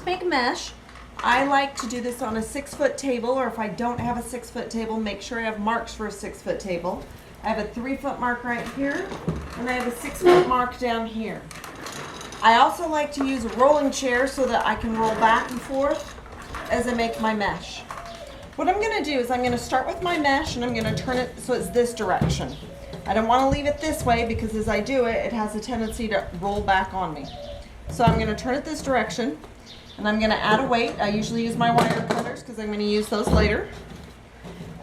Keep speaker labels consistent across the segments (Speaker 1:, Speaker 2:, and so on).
Speaker 1: To make mesh, I like to do this on a 6-foot table, or if I don't have a 6-foot table, make sure I have marks for a 6-foot table. I have a 3-foot mark right here, and I have a 6-foot mark down here. I also like to use a rolling chair so that I can roll back and forth as I make my mesh. What I'm going to do is I'm going to start with my mesh and I'm going to turn it so it's this direction. I don't want to leave it this way because as I do it, it has a tendency to roll back on me. So I'm going to turn it this direction and I'm going to add a weight. I usually use my wire cutters because I'm going to use those later.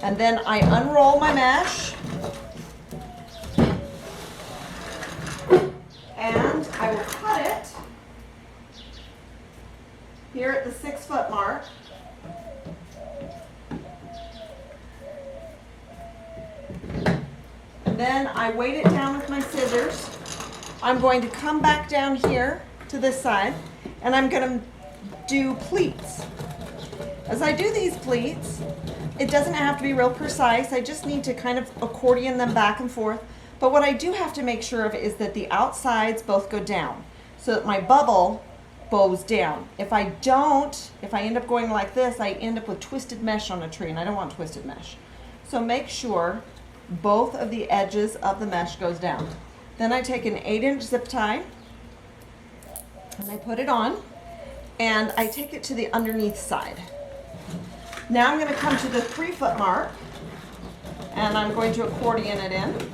Speaker 1: And then I unroll my mesh. And I will cut it here at the 6-foot mark. And then I weight it down with my scissors. I'm going to come back down here to this side and I'm going to do pleats. As I do these pleats, it doesn't have to be real precise. I just need to kind of accordion them back and forth. But what I do have to make sure of is that the outsides both go down so that my bubble bows down. If I end up going like this, I end up with twisted mesh on a tree, and I don't want twisted mesh. So make sure both of the edges of the mesh goes down. Then I take an 8-inch zip tie and I put it on and I take it to the underneath side. Now I'm going to come to the 3-foot mark and I'm going to accordion it in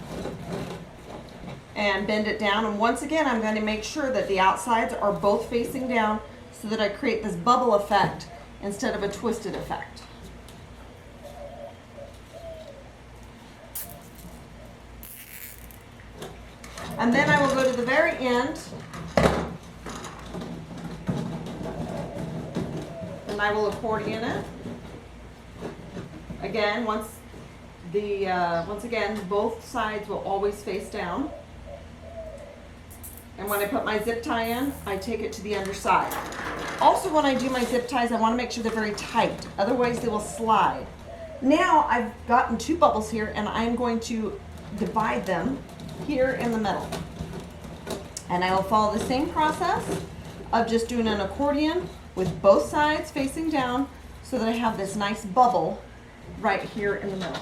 Speaker 1: and bend it down, and once again I'm going to make sure that the outsides are both facing down so that I create this bubble effect instead of a twisted effect. And then I will go to the very end and I will accordion it. Again, once again, both sides will always face down. And when I put my zip tie in, I take it to the underside. Also, when I do my zip ties, I want to make sure they're very tight. Otherwise, they will slide. Now, I've gotten 2 bubbles here, and I'm going to divide them here in the middle. And I will follow the same process of just doing an accordion with both sides facing down so that I have this nice bubble right here in the middle.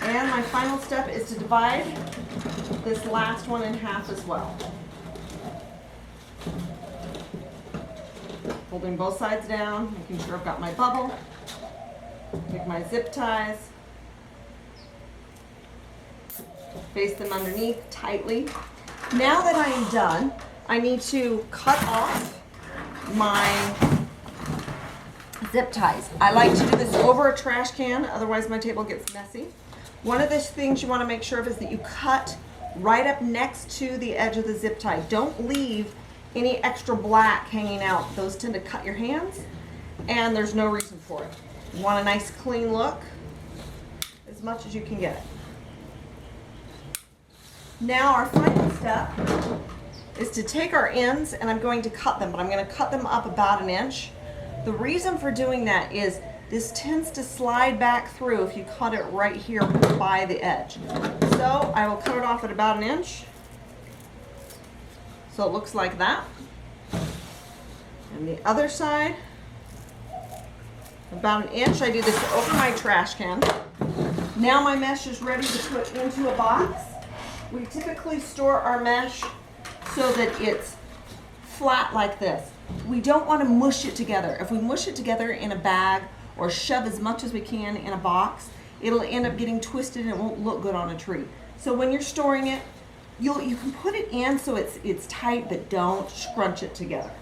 Speaker 1: And my final step is to divide this last one in half as well. Holding both sides down, making sure I've got my bubble. Take my zip ties. Face them underneath tightly. Now that I am done, I need to cut off my zip ties. I like to do this over a trash can, otherwise my table gets messy. One of the things you want to make sure of is that you cut right up next to the edge of the zip tie. Don't leave any extra black hanging out. Those tend to cut your hands, and there's no reason for it. You want a nice clean look, as much as you can get it. Now our final step is to take our ends, and I'm going to cut them, but I'm going to cut them up about 1 inch. The reason for doing that is this tends to slide back through if you cut it right here by the edge. So I will cut it off at about 1 inch. So it looks like that. And the other side, about 1 inch. I do this over my trash can. Now my mesh is ready to put into a box. We typically store our mesh so that it's flat like this. We don't want to mush it together. If we mush it together in a bag or shove as much as we can in a box, it'll end up getting twisted and it won't look good on a tree. So when you're storing it, you can put it in so it's tight, but don't scrunch it together.